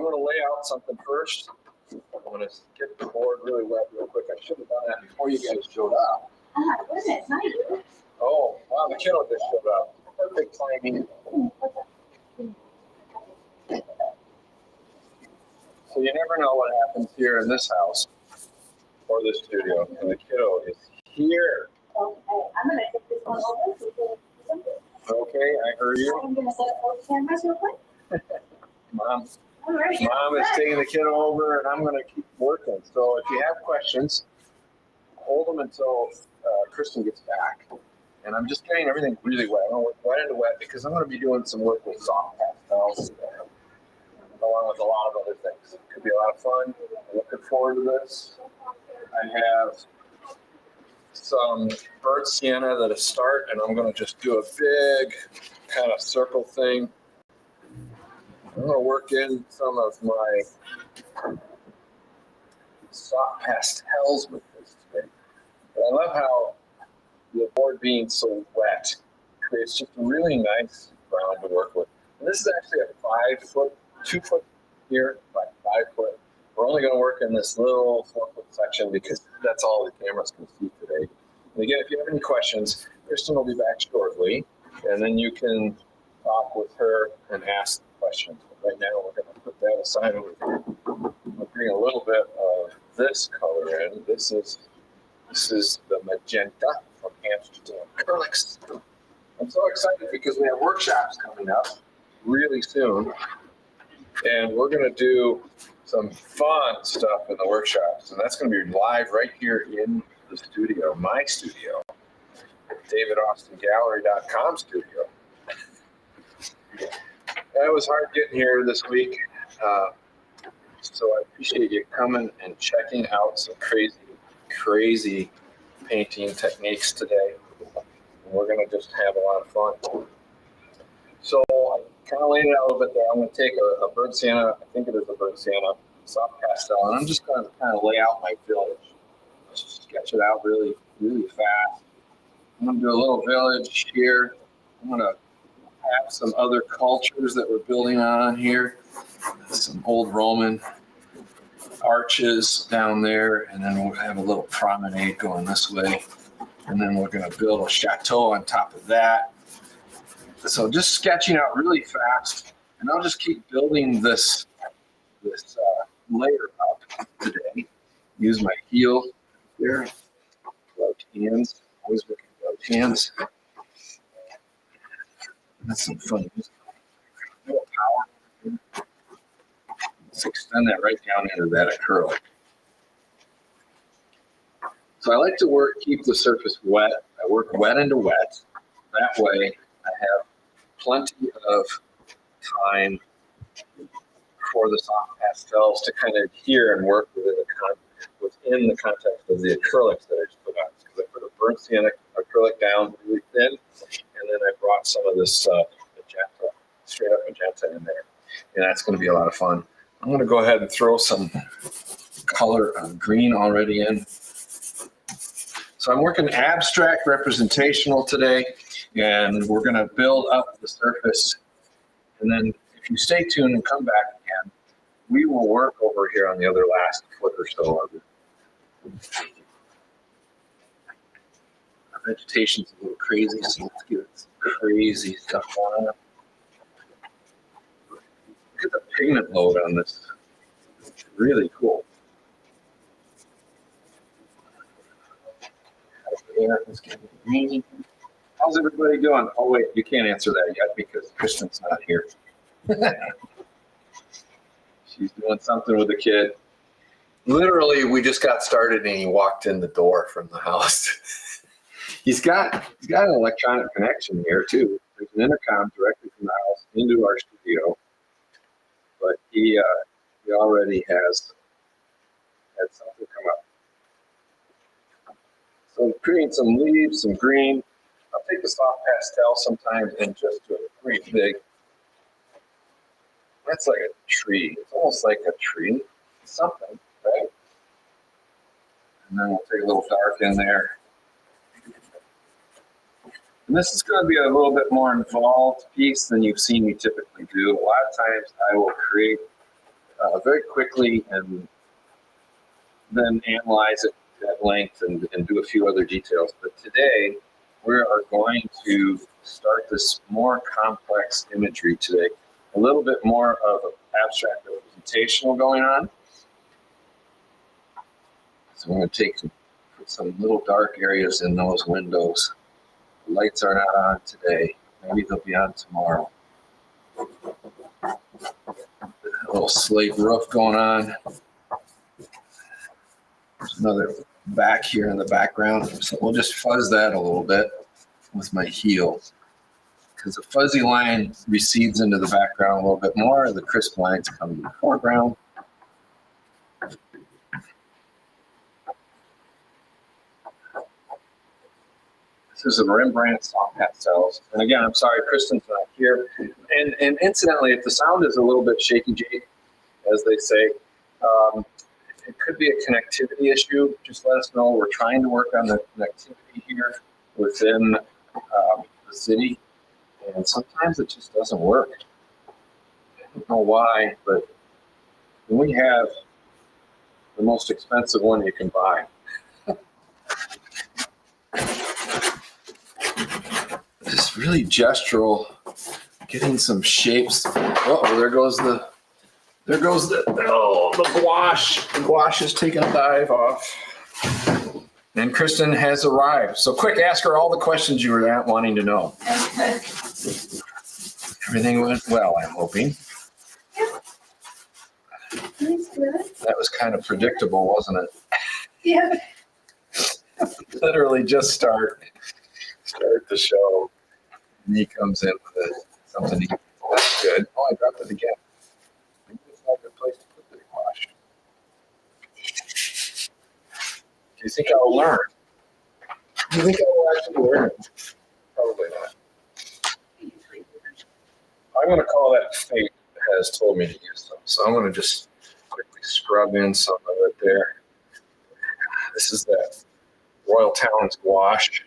I'm going to lay out something first. I'm going to get the board really wet real quick. I should have done that before you guys showed up. Wait a minute, it's not you. Oh, wow, the kiddo just showed up. Perfect timing. So you never know what happens here in this house or this studio. And the kiddo is here. Okay, I'm going to take this one over. So you can do something. Okay, I heard you. I'm going to set up both cameras real quick. Mom. All right. Mom is taking the kiddo over, and I'm going to keep working. So if you have questions, hold them until Kristen gets back. And I'm just getting everything really wet. I'm going to work wet into wet because I'm going to be doing some work with soft pastels along with a lot of other things. It could be a lot of fun. I'm looking forward to this. I have some burnt sienna that is start, and I'm going to just do a big kind of circle thing. I'm going to work in some of my soft pastels with this today. But I love how the board being so wet creates just a really nice ground to work with. And this is actually a 5 foot, 2 foot here by 5 foot. We're only going to work in this little 4 foot section because that's all the cameras can see today. And again, if you have any questions, Kristen will be back shortly, and then you can talk with her and ask questions. But right now, we're going to put that aside over here. We'll bring a little bit of this color in. This is the magenta from Amsterdam Acrylics. I'm so excited because we have workshops coming up really soon, and we're going to do some fun stuff in the workshops, and that's going to be live right here in the studio, my studio, DavidAustinGallery.com studio. It was hard getting here this week, so I appreciate you coming and checking out some crazy painting techniques today. And we're going to just have a lot of fun. So I kind of laid it out a little bit there. I'm going to take a burnt sienna, I think it is a burnt sienna, soft pastel, and I'm just going to kind of lay out my village. Just sketch it out really, really fast. I'm going to do a little village here. I'm going to have some other cultures that we're building on here. Some old Roman arches down there, and then we'll have a little promenade going this way. And then we're going to build a chateau on top of that. So just sketching out really fast, and I'll just keep building this layer up today. Use my heel there, gloved hands, always working gloved hands. That's some fun music. A little power. Let's extend that right down into that acrylic. So I like to keep the surface wet. I work wet into wet. That way I have plenty of time for the soft pastels to kind of adhere and work within the context of the acrylics that I just put on. Because I put a burnt sienna acrylic down really thin, and then I brought some of this magenta, straight up magenta in there. And that's going to be a lot of fun. I'm going to go ahead and throw some color of green already in. So I'm working abstract representational today, and we're going to build up the surface. And then if you stay tuned and come back again, we will work over here on the other last foot or so of it. Our vegetation's a little crazy, so let's get some crazy stuff on it. Look at the pigment load on this. It's really cool. Let's get green. How's everybody doing? Oh wait, you can't answer that yet because Kristen's not here. She's doing something with the kid. Literally, we just got started and he walked in the door from the house. He's got an electronic connection here too. There's an intercom directly from the house into our studio. But he already has had something come up. So I'm creating some leaves, some green. I'll take the soft pastel sometimes and just do a pretty big. That's like a tree. It's almost like a tree. Something, right? And then we'll take a little dark in there. And this is going to be a little bit more involved piece than you've seen me typically do. A lot of times I will create very quickly and then analyze it at length and do a few other details. But today, we are going to start this more complex imagery today. A little bit more of an abstract representational going on. So I'm going to put some little dark areas in those windows. The lights are not on today. Maybe they'll be on tomorrow. A little slate roof going on. There's another back here in the background. So we'll just fuzz that a little bit with my heel. Because the fuzzy line recedes into the background a little bit more. The crisp lines come to the foreground. This is a Rembrandt soft pastels. And again, I'm sorry, Kristen's not here. And incidentally, if the sound is a little bit shaky, as they say, it could be a connectivity issue. Just let us know. We're trying to work on the connectivity here within the city. And sometimes it just doesn't work. I don't know why, but when we have the most expensive one you can buy, just really gestural, getting some shapes. Uh-oh, there goes the gouache. The gouache is taking a dive off. And Kristen has arrived. So quick, ask her all the questions you were wanting to know. Everything went well, I'm hoping. That was kind of predictable, wasn't it? Yeah. Literally just start the show. And he comes in with something. That's good. Oh, I dropped it again. Maybe it's not a good place to put the gouache. Do you think I'll learn? Do you think I will actually learn? Probably not. I'm going to call that fate has told me to use them. So I'm going to just quickly scrub in some of it there. This is that Royal Talons gouache.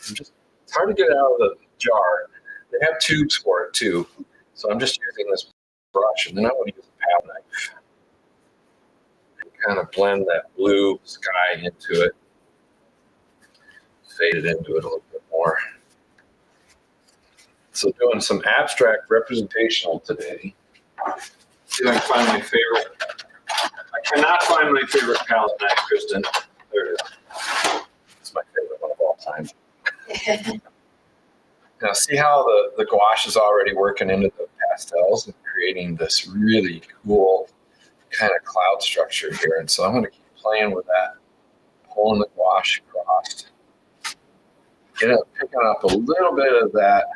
It's hard to get it out of the jar. They have tubes for it too. So I'm just using this brush, and then I'm going to use a palette knife and kind of blend that blue sky into it. Fade it into it a little bit more. So doing some abstract representational today. See if I can find my favorite. I cannot find my favorite palette knife, Kristen. There it is. It's my favorite one of all time. Now see how the gouache is already working into the pastels and creating this really cool kind of cloud structure here. And so I'm going to keep playing with that, pulling the gouache across. Picking up a little bit of that.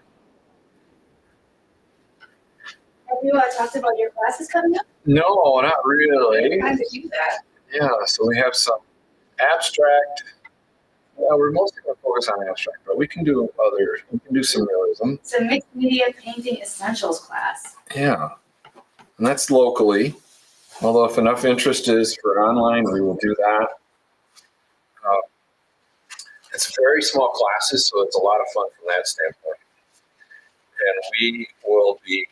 Have you talked about your classes coming up? No, not really. Time to do that. Yeah, so we have some abstract. Well, we're mostly going to focus on abstract, but we can do some realism. It's a mixed media painting essentials class. Yeah, and that's locally. Although if enough interest is for online, we will do that. It's very small classes, so it's a lot of fun from that standpoint. And we will be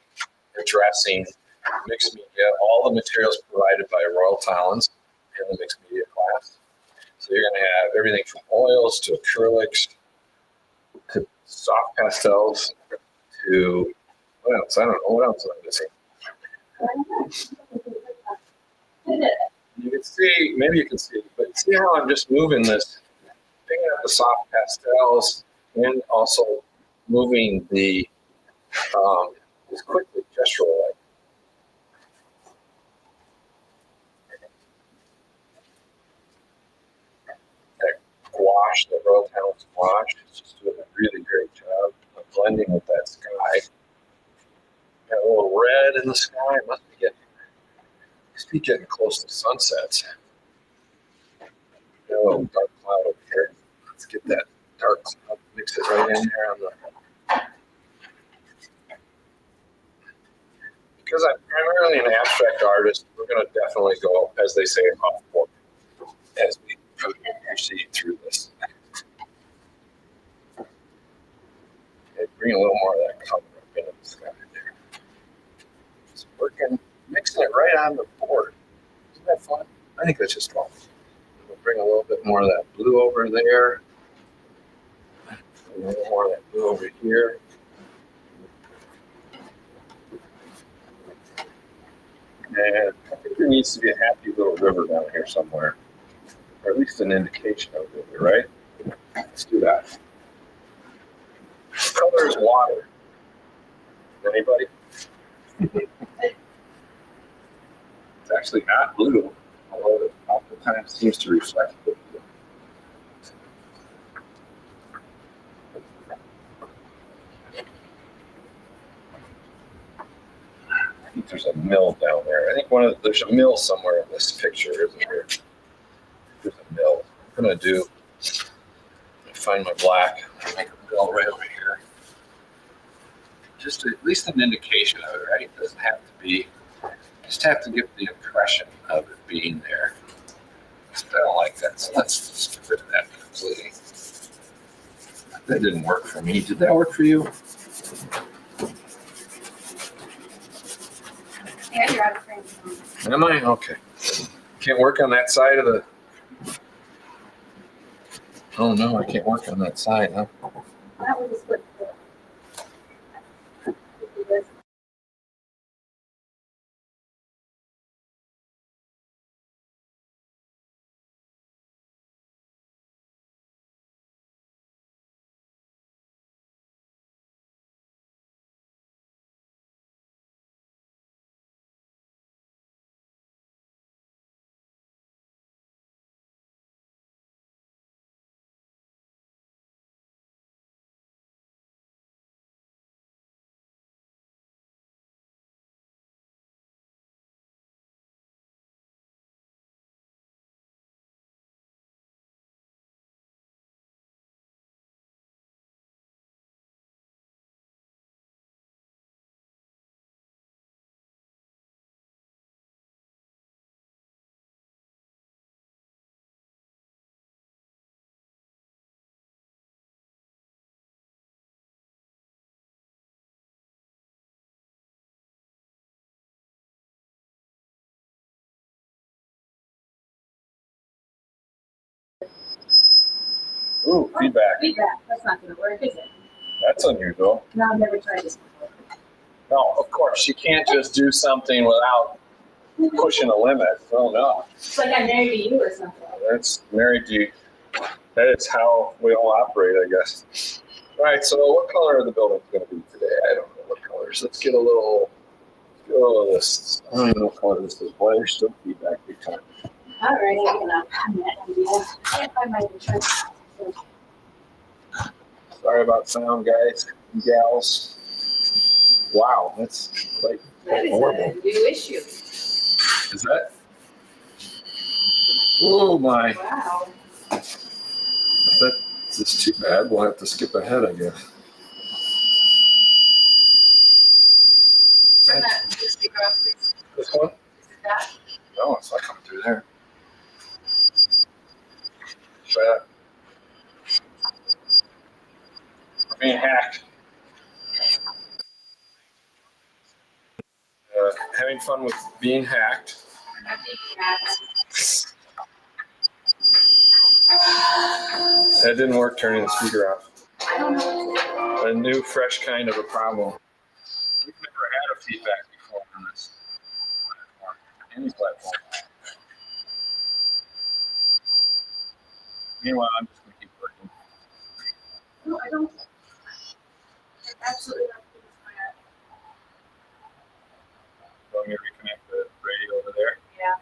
addressing mixed media, all the materials provided by Royal Talons in the mixed media class. So you're going to have everything from oils to acrylics to soft pastels to what else? I don't know. What else am I missing? You can see, maybe you can see, but see how I'm just moving this, picking up the soft pastels and also moving the just quickly, gesture-like. That gouache, the Royal Talons gouache, is just doing a really great job of blending with that sky. Got a little red in the sky. It must be getting close to sunsets. Got a little dark cloud over here. Let's get that dark cloud, mix it right in there on the. Because I'm primarily an abstract artist, we're going to definitely go, as they say, off board as we proceed through this. Okay, bring a little more of that color up into the sky there. It's working mixing it right on the board. Isn't that fun? I think that's just fun. We'll bring a little bit more of that blue over there. A little more of that blue over here. And I think there needs to be a happy little river down here somewhere. Or at least an indication of it, right? Let's do that. What color is water? Anybody? It's actually not blue, although it oftentimes seems to reflect blue. I think there's a mill down there. I think there's a mill somewhere in this picture, isn't there? There's a mill. I'm gonna find my black and make a mill right over here. Just at least an indication of it, right? It doesn't have to be. Just have to give the impression of it being there. I don't like that, so let's just get rid of that completely. That didn't work for me. Did that work for you? Yeah, you're out of frame. Am I? Okay. Can't work on that side of the. Oh no, I can't work on that side, huh? That was a split. Ooh, feedback. Feedback. That's not going to work, is it? That's unusual. No, I've never tried this before. No, of course, you can't just do something without pushing a limit. Oh no. It's like I'm married to you or something. That's married to you. That is how we all operate, I guess. All right, so what color are the buildings going to be today? I don't know what colors. Let's get a little of this. I don't even know what color this is. Boy, there's still feedback big time. All right, I'm that idea. I can't find my insurance. Sorry about sound, guys and gals. Wow, that's quite That is horrible. a new issue. Is that? Oh my. Wow. If that's too bad, we'll have to skip ahead, I guess. Turn that speaker off, please. This one? Is it that? No, it's not coming through there. Try that. We're being hacked. Having fun with being hacked. I'm not taking that. That didn't work, turning the speaker off. I don't know. A new, fresh kind of a problem. We've never had a feedback before on this platform, any platform. Meanwhile, I'm just going to keep working. No, I don't. Absolutely not. Want me to reconnect the radio over there? Yeah.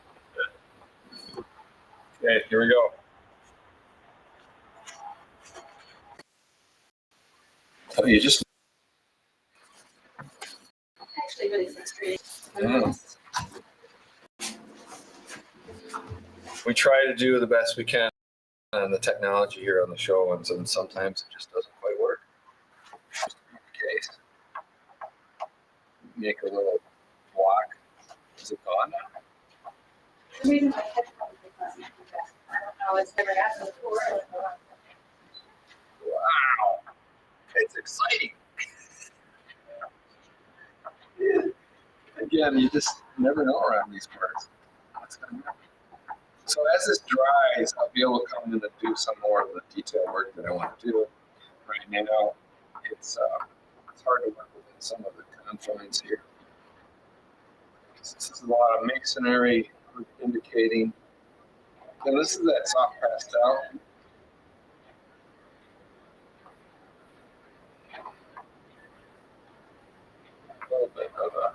Okay, here we go. Oh, you just. Actually, really frustrating. We try to do the best we can on the technology here on the show, and sometimes it just doesn't quite work. Just to be the case. Make a little block. Is it gone now? The reason my headphones are not making that, I don't know, it's never happened before. Wow, it's exciting. again, you just never know around these parts. What's gonna happen. So as this dries, I'll be able to come in and do some more of the detail work that I want to do. Right now, it's hard to work within some of the confines here. This is a lot of masonry indicating. And this is that soft pastel. A little bit of a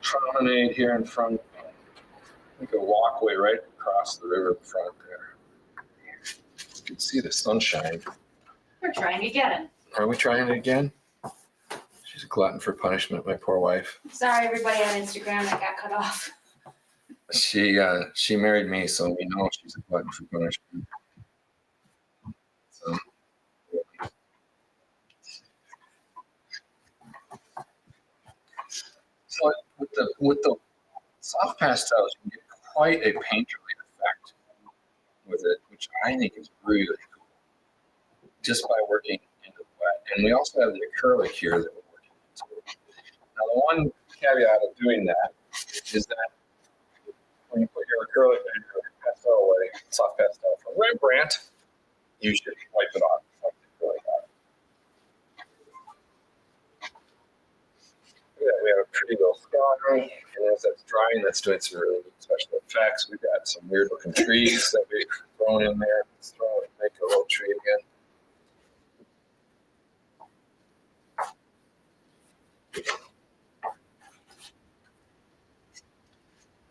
promenade here in front. Like a walkway right across the river front there. You can see the sunshine. We're trying again. Are we trying it again? She's a glutton for punishment, my poor wife. Sorry, everybody on Instagram that got cut off. She married me, so we know she's a glutton for punishment. So, so with the soft pastels, you can get quite a painterly effect with it, which I think is really cool. Just by working in the wet, and we also have the acrylic here that we're working into. Now, the one caveat of doing that is that when you put your acrylic and your pastel away, soft pastel from Rembrandt, you should wipe it off. Really hot. Yeah, we have a pretty little sky, and as that's drying, that's doing some really neat special effects. We've got some weird looking trees that we've thrown in there. Let's throw it, make a little tree again.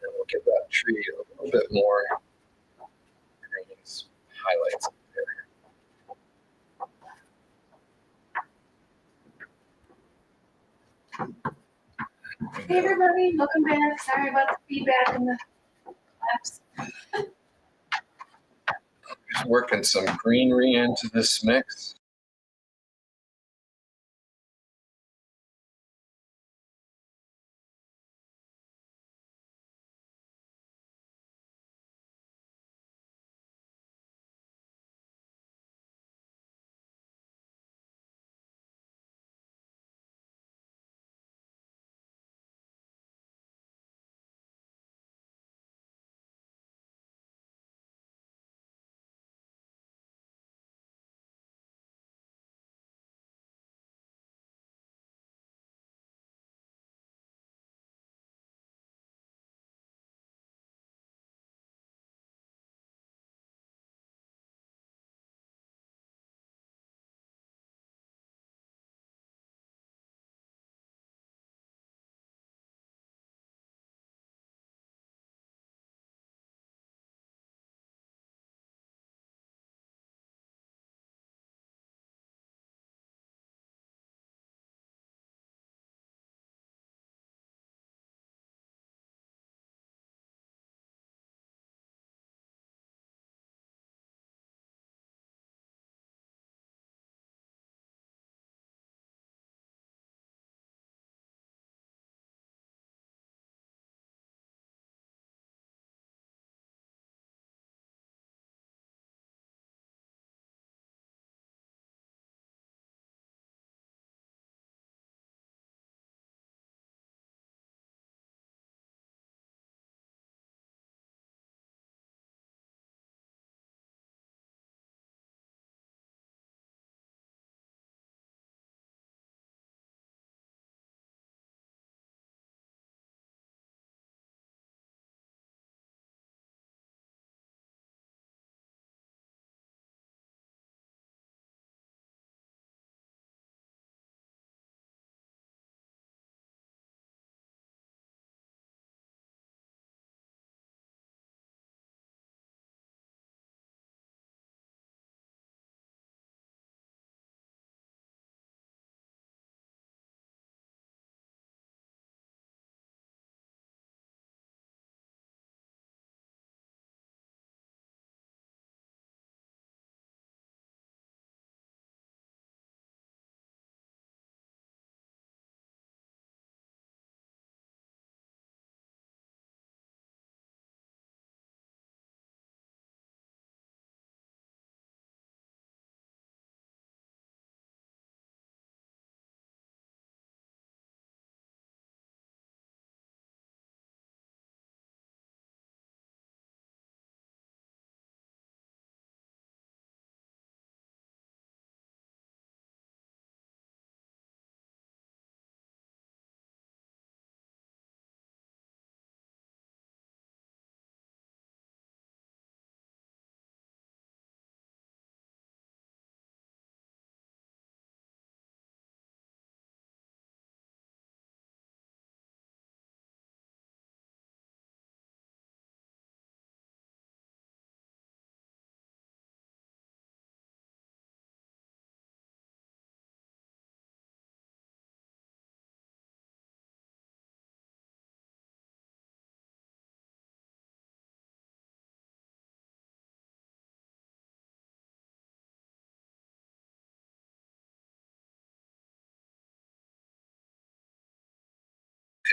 And we'll give that tree a little bit more greens highlights there. Hey, everybody, welcome back. Sorry about the feedback and the lapse. Just working some greenery into this mix.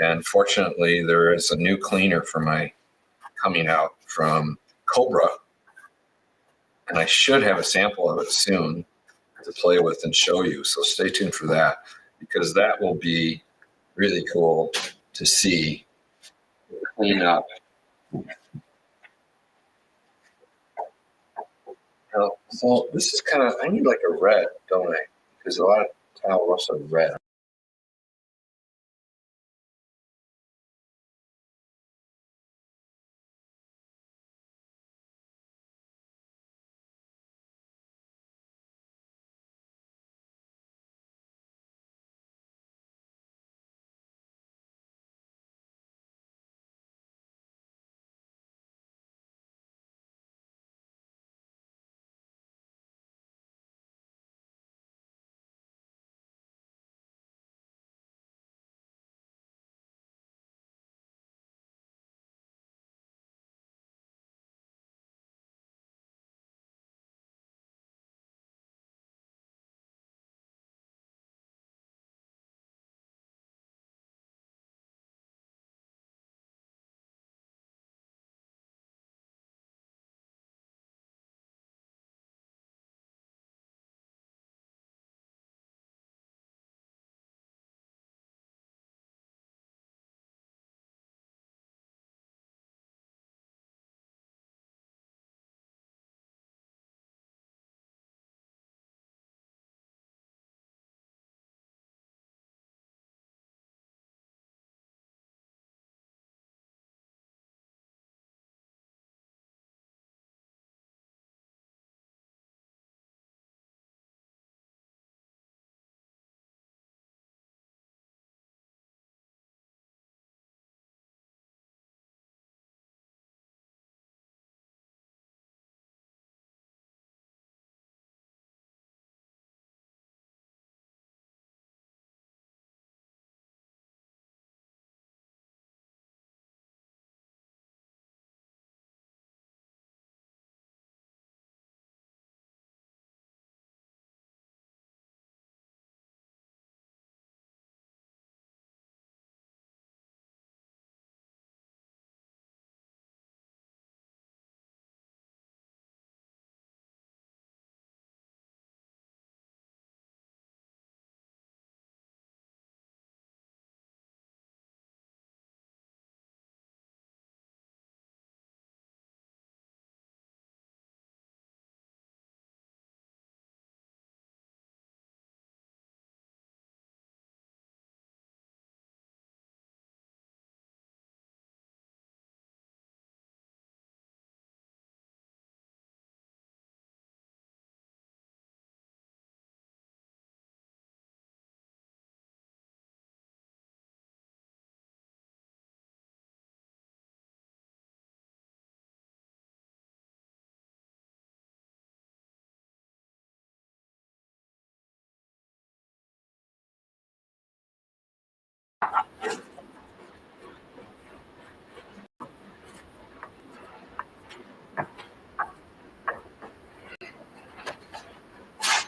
And fortunately, there is a new cleaner for my coming out from Cobra. And I should have a sample of it soon to play with and show you. So stay tuned for that, because that will be really cool to see clean up. So this is kind of, I need like a red, don't I? Because a lot of tile roughs are red.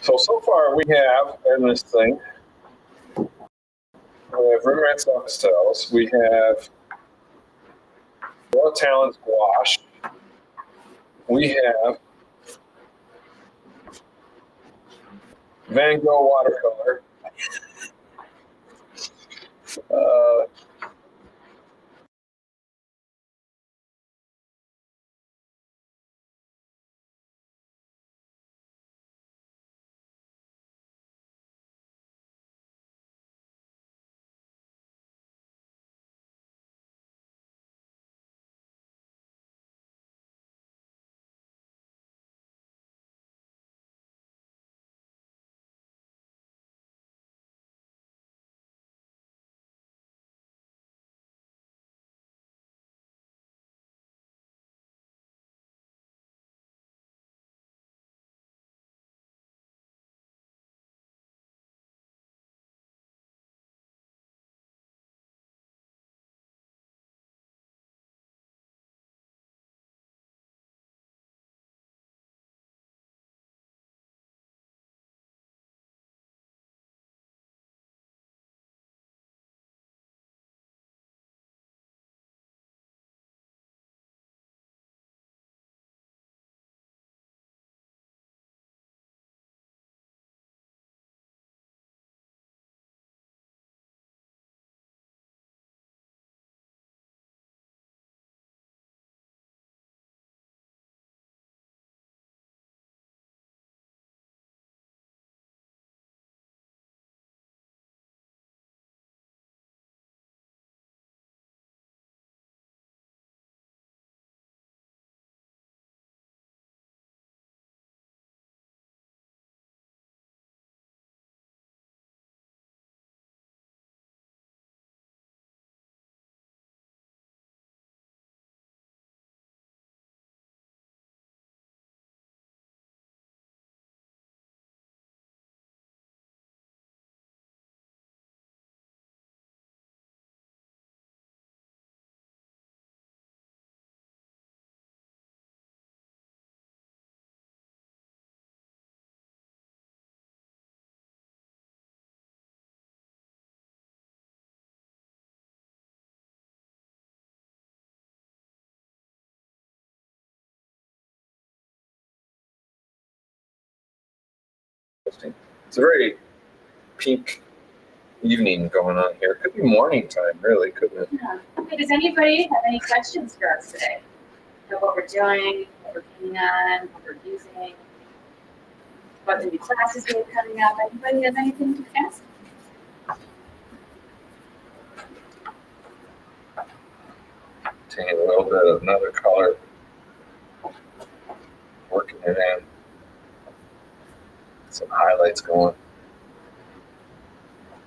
So far we have in this thing, we have Rembrandt's office tiles. We have Royal Talon's gouache. We have Van Gogh watercolor. Uh, interesting. It's a very pink evening going on here. Could be morning time, really, couldn't it? Yeah. Okay, does anybody have any questions for us today? About what we're doing, what we're painting on, what we're using, what the new classes we have coming up? Anybody has anything to ask? Taking a little bit of another color, working it in. Some highlights going.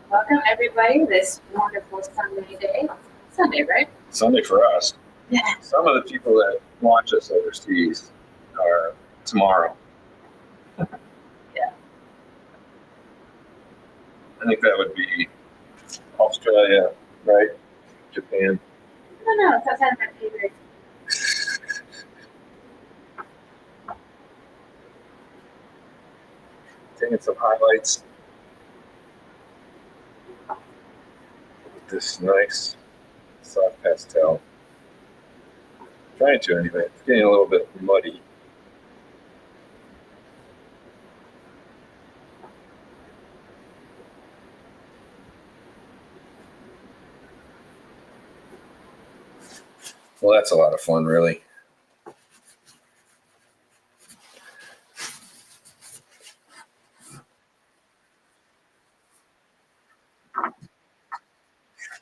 Welcome everybody this wonderful Sunday day. Sunday, right? Sunday for us. Yeah. Some of the people that watch us overseas are tomorrow. Yeah. I think that would be Australia, right? Japan. No, it's outside of my favorite. Taking some highlights with this nice soft pastel. Trying to anyway. It's getting a little bit muddy. Well, that's a lot of fun, really.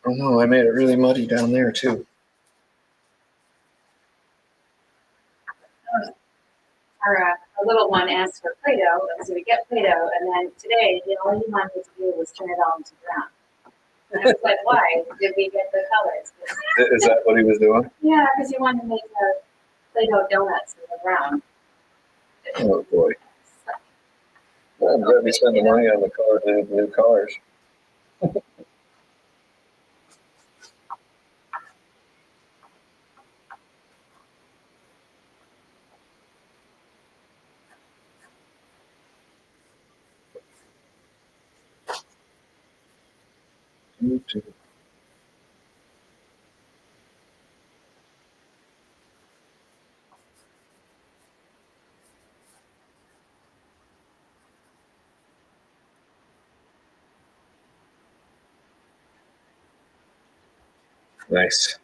Oh no, I made it really muddy down there too. Our little one asked for Play-Doh, and so we get Play-Doh, and then today, the only thing he wanted to do was turn it all into brown. And I was like, why did we get the colors? Is that what he was doing? Yeah, because he wanted to make the Play-Doh donuts in the brown. Oh boy. Well, I'm glad we spent the money on the color, the new colors. Nice.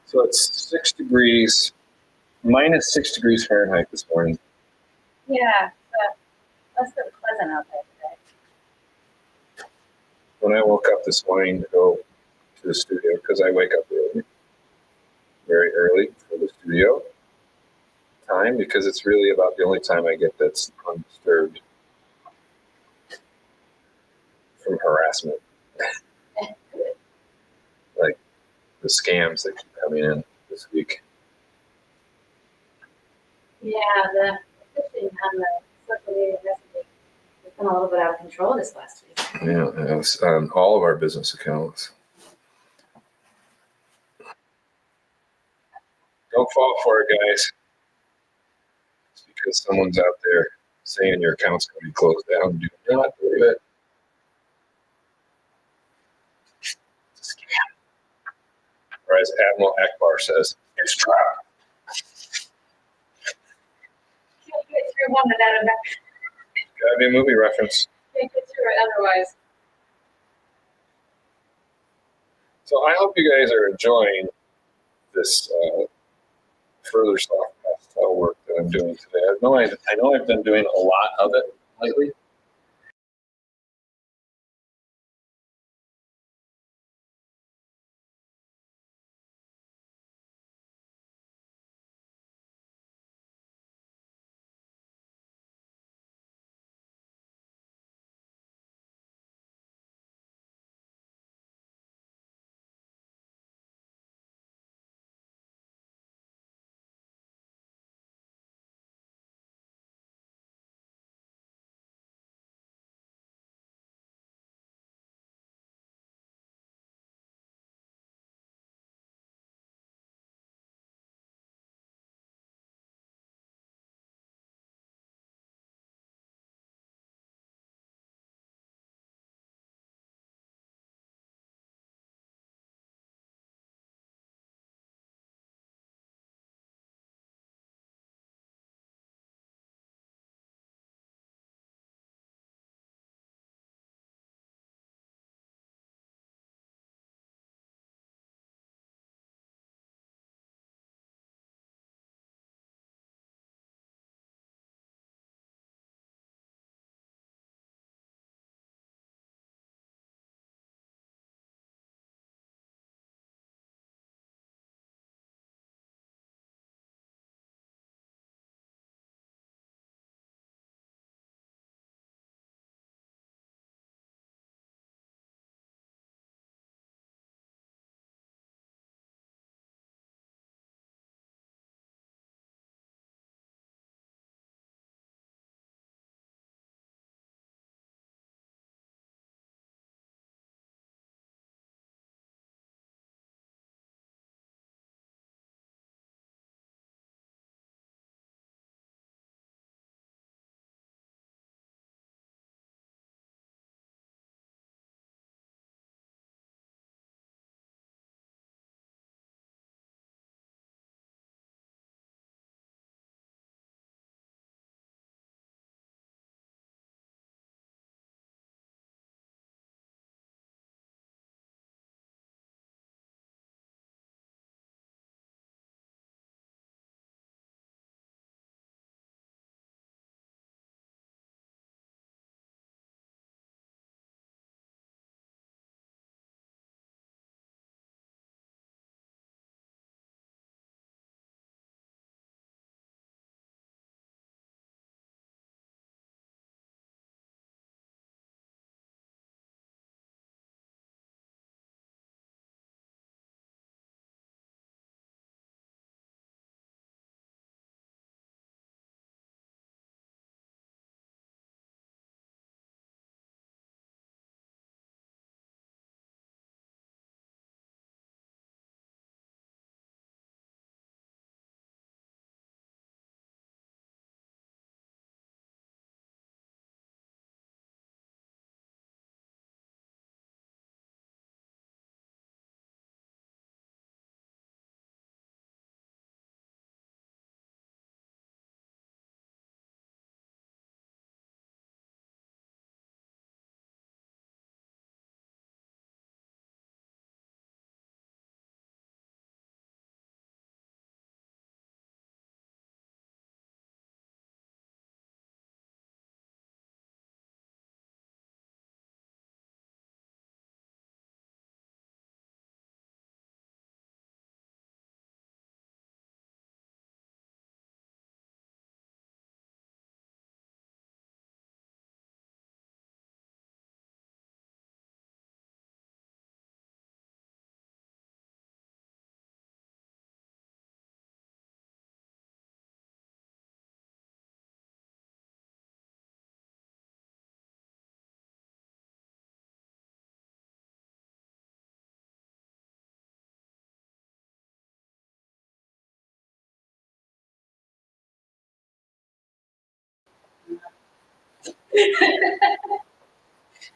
So it's 6 degrees, minus 6 degrees Fahrenheit this morning. Yeah, that's been pleasant out there today. When I woke up this morning to go to the studio, because I wake up early, very early for the studio time, because it's really about the only time I get that's undisturbed from harassment, like the scams that keep coming in this week. Yeah, the fishing on the social media messaging has been a little bit out of control this last week. Yeah, it was on all of our business accounts. Don't fall for it, guys. It's because someone's out there saying your account's going to be closed down. Do not believe it. It's a scam. Or as Admiral Akbar says, it's a trap. Can't get through one without a Gotta be a movie reference. can't get through it otherwise. So I hope you guys are enjoying this further soft pastel work that I'm doing today. I know I've been doing a lot of it lately.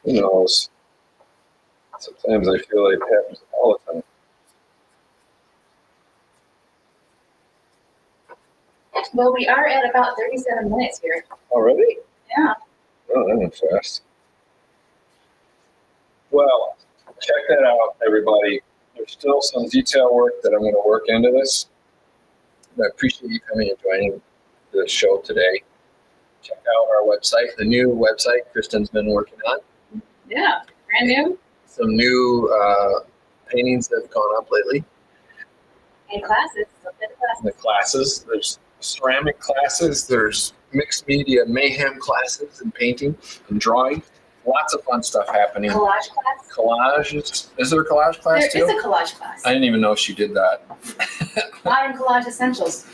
Who knows? Sometimes I feel like it happens all the time. Well, we are at about 37 minutes here. Already? Yeah. Oh, that went fast. Well, check that out, everybody. There's still some detail work that I'm going to work into this. And I appreciate you coming and joining the show today. Check out our website, the new website Kristen's been working on. Yeah. Brand new. Some new paintings that have gone up lately. And classes. So good classes. The classes, there's ceramic classes, there's mixed media mayhem classes and painting and drawing. Lots of fun stuff happening. Collage class. Collages. Is there a collage class too? There is a collage class. I didn't even know she did that. Modern collage essentials.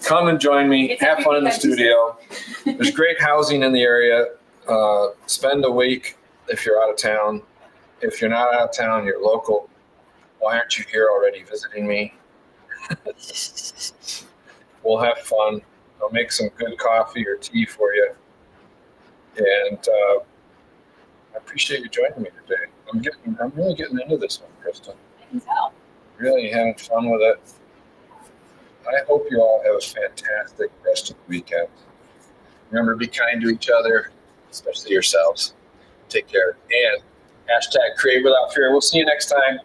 Come and join me. It's Have fun in the everything studio. There's great housing in the area. Spend a week if you're out of town. If you're not out of town, you're local. Why aren't you here already visiting me? We'll have fun. I'll make some good coffee or tea for you. And I appreciate you joining me today. I'm really getting into this one, Kristen. I can tell. Really having fun with it. I hope you all have a fantastic rest of the weekend. Remember to be kind to each other, especially yourselves. Take care. And #Create Without Fear. We'll see you next time.